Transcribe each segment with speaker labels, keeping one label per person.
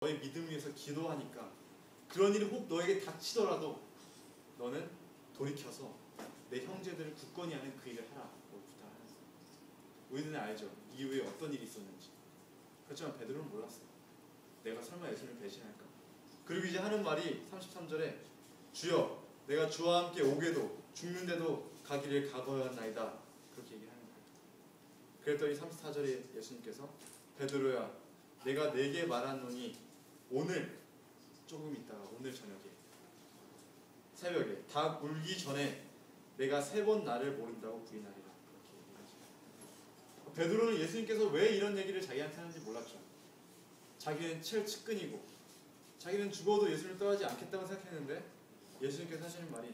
Speaker 1: 너의 믿음 위해서 기도하니까 그런 일이 혹 너에게 닥치더라도 너는 돌이켜서 내 형제들을 굳건히 하는 그 일을 하라고 부탁하는 거예요. 우리들은 알죠. 이후에 어떤 일이 있었는지. 그렇지만 베드로는 몰랐어요. 내가 설마 예수님을 배신할까? 그리고 이제 하는 말이 33절에 주여 내가 주와 함께 오게도 죽는데도 가기를 각오하였나이다. 그렇게 얘기하는 거예요. 그랬더니 34절에 예수님께서 베드로야 내가 네게 말하노니 오늘 조금 있다가 오늘 저녁에 새벽에 닭 울기 전에 내가 3번 나를 모른다고 부인하리라. 그렇게 얘기하죠. 베드로는 예수님께서 왜 이런 얘기를 자기한테 하는지 몰랐죠. 자기는 측근이고 자기는 죽어도 예수님을 떠나지 않겠다고 생각했는데 예수님께서 하시는 말이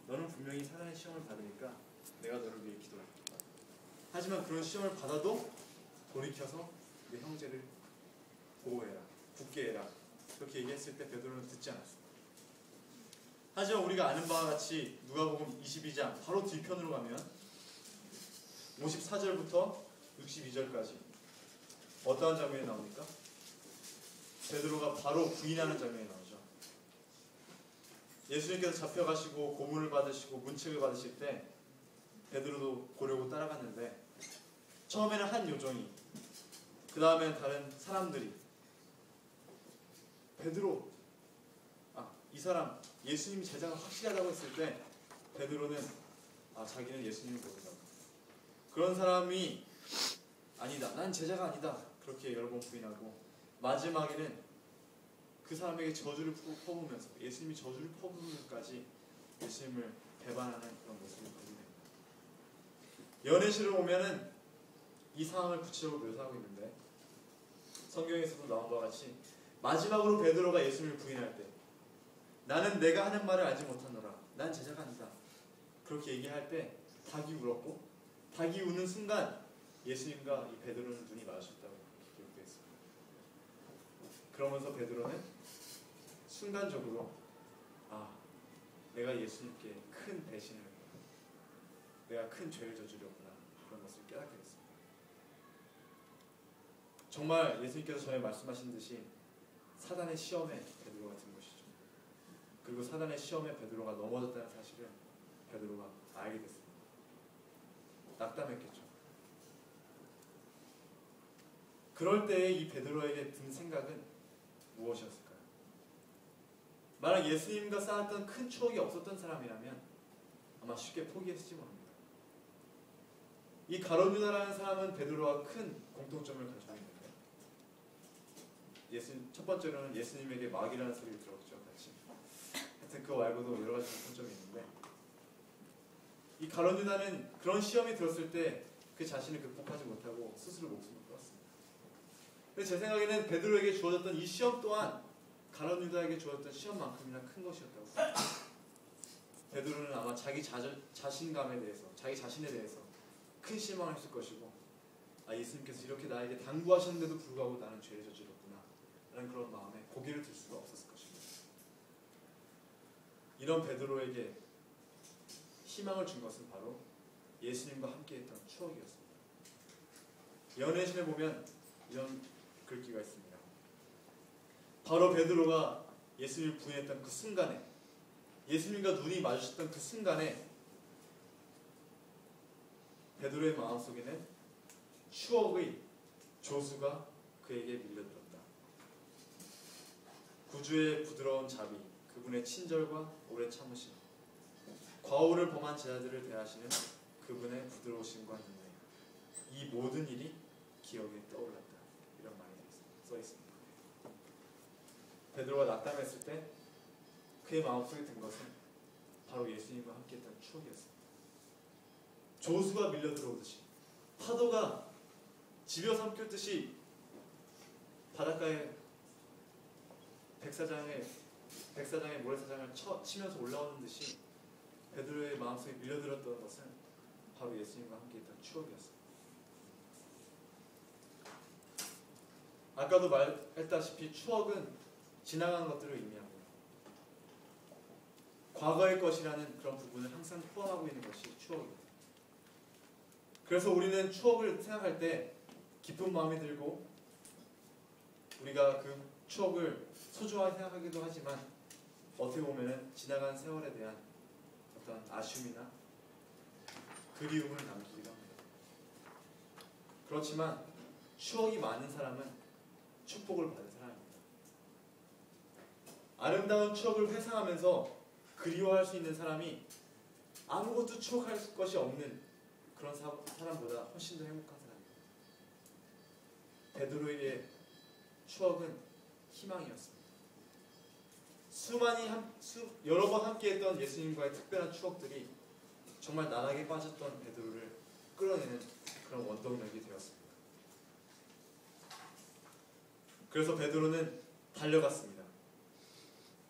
Speaker 1: 너는 분명히 사단의 시험을 받으니까 내가 너를 위해 기도할게. 하지만 그런 시험을 받아도 돌이켜서 내 형제를 보호해라. 굳게 해라. 그렇게 얘기했을 때 베드로는 듣지 않았습니다. 하지만 우리가 아는 바와 같이 누가복음 22장 바로 뒤편으로 가면 54절부터 62절까지 어떠한 장면이 나옵니까? 베드로가 바로 부인하는 장면이 나오죠. 예수님께서 잡혀가시고 고문을 받으시고 문책을 받으실 때 베드로도 보려고 따라갔는데 처음에는 한 요정이 그 다음에는 다른 사람들이 베드로 이 사람 예수님이 제자가 확실하다고 했을 때 베드로는 자기는 예수님을 모른다고 그런 사람이 아니다 난 제자가 아니다 그렇게 여러 번 부인하고 마지막에는 그 사람에게 저주를 퍼부으면서 예수님이 저주를 퍼부으면까지 예수님을 배반하는 그런 모습을 보게 됩니다. 연애시를 보면은 이 상황을 구체적으로 묘사하고 있는데 성경에서도 나온 바와 같이 마지막으로 베드로가 예수님을 부인할 때 나는 내가 하는 말을 알지 못하노라 난 제자가 아니다 그렇게 얘기할 때 닭이 울었고 닭이 우는 순간 예수님과 이 베드로는 눈이 마주쳤다고 기록되어 있습니다. 그러면서 베드로는 순간적으로 내가 예수님께 큰 배신을 내가 큰 죄를 저지르었구나 그런 것을 깨닫게 됐습니다. 정말 예수님께서 전에 말씀하신 듯이 사단의 시험에 베드로가 든 것이죠. 그리고 사단의 시험에 베드로가 넘어졌다는 사실을 베드로가 알게 됐습니다. 낙담했겠죠. 그럴 때에 이 베드로에게 든 생각은 무엇이었을까요? 만약 예수님과 쌓았던 큰 추억이 없었던 사람이라면 아마 쉽게 포기했을지 모릅니다. 이 가룟 유다라는 사람은 베드로와 큰 공통점을 가지고 있는데 첫 번째로는 예수님에게 마귀라는 소리를 들었죠. 같이. 하여튼 그거 말고도 여러 가지 공통점이 있는데 이 가룟 유다는 그런 시험이 들었을 때 그 자신을 극복하지 못하고 스스로 목숨을 끊었습니다. 그래서 제 생각에는 베드로에게 주어졌던 이 시험 또한 가룟 유다에게 주어졌던 시험만큼이나 큰 것이었다고 생각합니다. 베드로는 아마 자기 자신감에 대해서 자기 자신에 대해서 큰 실망을 했을 것이고 예수님께서 이렇게 나에게 당부하셨는데도 불구하고 나는 죄를 저질렀구나 라는 그런 마음에 고개를 들 수가 없었을 것입니다. 이런 베드로에게 희망을 준 것은 바로 예수님과 함께했던 추억이었습니다. 연애신에 보면 이런 글귀가 있습니다. 바로 베드로가 예수님을 부인했던 그 순간에 예수님과 눈이 마주쳤던 그 순간에 베드로의 마음속에는 추억의 조수가 그에게 밀려들었다. 구주의 부드러운 자비, 그분의 친절과 오래 참으심, 과오를 범한 제자들을 대하시는 그분의 부드러우심과 능력, 이 모든 일이 기억에 떠올랐다. 이런 말이 써 있습니다. 베드로가 낙담했을 때 그의 마음속에 든 것은 바로 예수님과 함께했던 추억이었습니다. 조수가 밀려들어오듯이 파도가 집어 삼켰듯이 바닷가에 백사장의 모래사장을 치면서 올라오는 듯이 베드로의 마음속에 밀려들었던 것은 바로 예수님과 함께했던 추억이었습니다. 아까도 말했다시피 추억은 지나간 것들을 의미합니다. 과거의 것이라는 그런 부분을 항상 포함하고 있는 것이 추억입니다. 그래서 우리는 추억을 생각할 때 기쁜 마음이 들고 우리가 그 추억을 소중하게 생각하기도 하지만 어떻게 보면은 지나간 세월에 대한 어떤 아쉬움이나 그리움을 남기기도 합니다. 그렇지만 추억이 많은 사람은 축복을 받은 사람입니다. 아름다운 추억을 회상하면서 그리워할 수 있는 사람이 아무것도 추억할 것이 없는 그런 사람보다 훨씬 더 행복한 사람입니다. 베드로에게 추억은 희망이었습니다. 여러 번 함께했던 예수님과의 특별한 추억들이 정말 나락에 빠졌던 베드로를 끌어내는 그런 원동력이 되었습니다. 그래서 베드로는 달려갔습니다.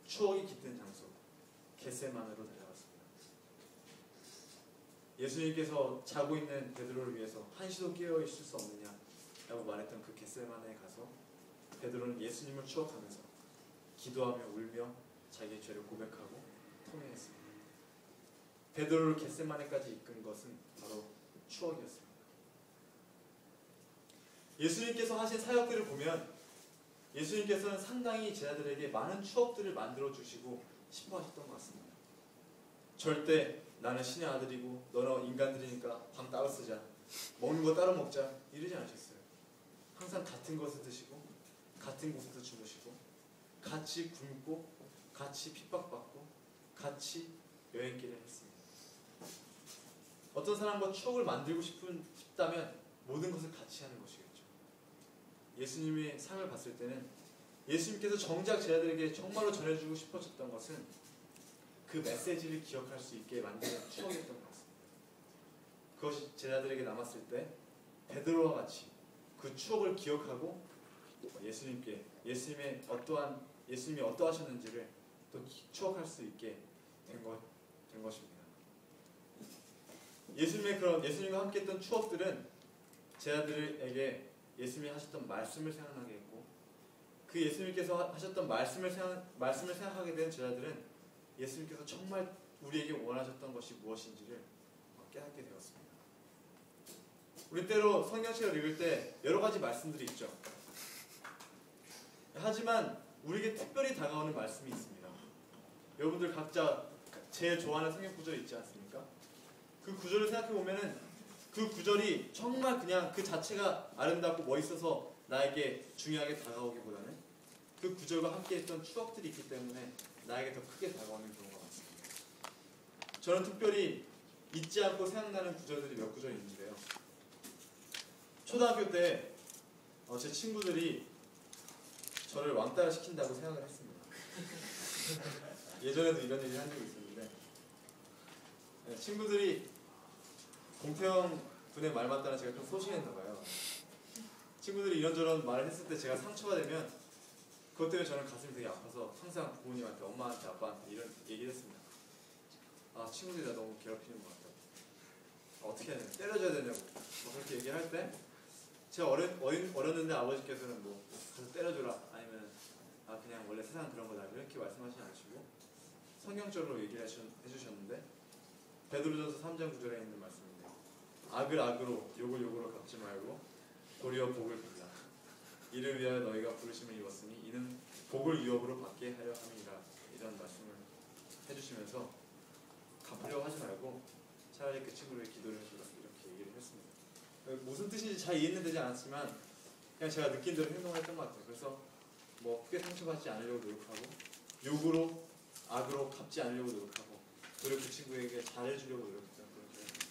Speaker 1: 추억이 깃든 장소 겟세마네로 달려갔습니다. 예수님께서 자고 있는 베드로를 위해서 한시도 깨어 있을 수 없느냐라고 말했던 그 겟세마네에 가서 베드로는 예수님을 추억하면서 기도하며 울며 자기의 죄를 고백하고 통회했습니다. 베드로를 겟세마네까지 이끈 것은 바로 추억이었습니다. 예수님께서 하신 사역들을 보면 예수님께서는 상당히 제자들에게 많은 추억들을 만들어 주시고 싶어 하셨던 것 같습니다. 절대 나는 신의 아들이고 너는 인간들이니까 밥 따로 쓰자, 먹는 거 따로 먹자 이러지 않으셨어요. 항상 같은 것을 드시고 같은 곳에서 주무시고 같이 굶고 같이 핍박받고 같이 여행길을 했습니다. 어떤 사람과 추억을 만들고 싶다면 모든 것을 같이 하는 것이겠죠. 예수님의 삶을 봤을 때는 예수님께서 정작 제자들에게 정말로 전해주고 싶어졌던 것은 그 메시지를 기억할 수 있게 만드는 추억이었던 것 같습니다. 그것이 제자들에게 남았을 때 베드로와 같이 그 추억을 기억하고 예수님이 어떠하셨는지를 또 추억할 수 있게 된 것입니다. 예수님과 함께했던 추억들은 제자들에게 예수님이 하셨던 말씀을 생각나게 했고, 그 예수님께서 하셨던 말씀을 생각하게 된 제자들은 예수님께서 정말 우리에게 원하셨던 것이 무엇인지를 깨닫게 되었습니다. 우리 때로 성경책을 읽을 때 여러 가지 말씀들이 있죠. 하지만 우리에게 특별히 다가오는 말씀이 있습니다. 여러분들 각자 제일 좋아하는 성경 구절이 있지 않습니까? 그 구절을 생각해 보면은 그 구절이 정말 그냥 그 자체가 아름답고 멋있어서 나에게 중요하게 다가오기보다는 그 구절과 함께했던 추억들이 있기 때문에 나에게 더 크게 다가오는 경우가 많습니다. 저는 특별히 잊지 않고 생각나는 구절들이 몇 구절 있는데요. 초등학교 때 제 친구들이 저를 왕따를 시킨다고 생각을 했습니다. 예전에도 이런 얘기를 한 적이 있었는데, 친구들이 공태영 군의 말 맞다는 제가 좀 소심했나봐요. 친구들이 이런저런 말을 했을 때 제가 상처가 되면 그것 때문에 저는 가슴이 되게 아파서 항상 부모님한테, 엄마한테, 아빠한테 이런 얘기를 했습니다. 친구들이 나 너무 괴롭히는 것 같다고. 어떻게 해야 되냐, 때려줘야 되냐고 그렇게 얘기할 때 제가 어렸는데 아버지께서는 가서 때려줘라, 아니면 그냥 원래 세상은 그런 거다 이렇게 말씀하시지 않으시고 성경적으로 얘기를 해주셨는데, 베드로전서 3장 9절에 있는 말씀인데, 악을 악으로 욕을 욕으로 갚지 말고 도리어 복을 빌라. 이를 위하여 너희가 부르심을 입었으니 이는 복을 유업으로 받게 하려 함이라. 이런 말씀을 해주시면서 갚으려고 하지 말고 차라리 그 친구를 기도를 해주라 이렇게 얘기를 했습니다. 무슨 뜻인지 잘 이해는 되지 않았지만 그냥 제가 느낀 대로 행동을 했던 것 같아요. 그래서 크게 상처받지 않으려고 노력하고 욕으로 악으로 갚지 않으려고 노력하고 그리고 그 친구에게 잘해주려고 노력했던 그런 기억입니다.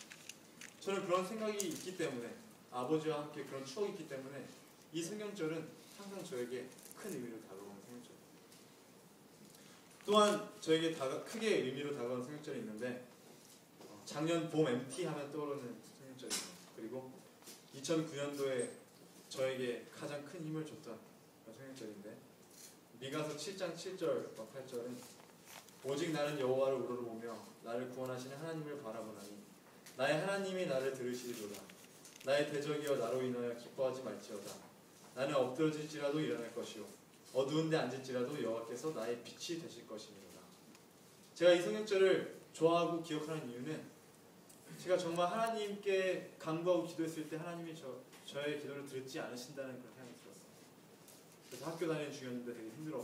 Speaker 1: 저는 그런 생각이 있기 때문에, 아버지와 함께 그런 추억이 있기 때문에 이 성경절은 항상 저에게 큰 의미로 다가오는 성경절입니다. 또한 저에게 크게 의미로 다가오는 성경절이 있는데, 작년 봄 MT 하면 떠오르는 성경절입니다. 그리고 2009년도에 저에게 가장 큰 힘을 줬던 성경절인데, 미가서 7장 7절 8절은 오직 나는 여호와를 우러러보며 나를 구원하시는 하나님을 바라보나니 나의 하나님이 나를 들으시리로다. 나의 대적이여 나로 인하여 기뻐하지 말지어다. 나는 엎드러질지라도 일어날 것이요 어두운 데 앉을지라도 여호와께서 나의 빛이 되실 것이니로다. 제가 이 성경절을 좋아하고 기억하는 이유는 제가 정말 하나님께 간구하고 기도했을 때 하나님이 저의 기도를 듣지 않으신다는 그런 생각이 들었어요. 그래서 학교 다니는 중이었는데 되게 힘들어.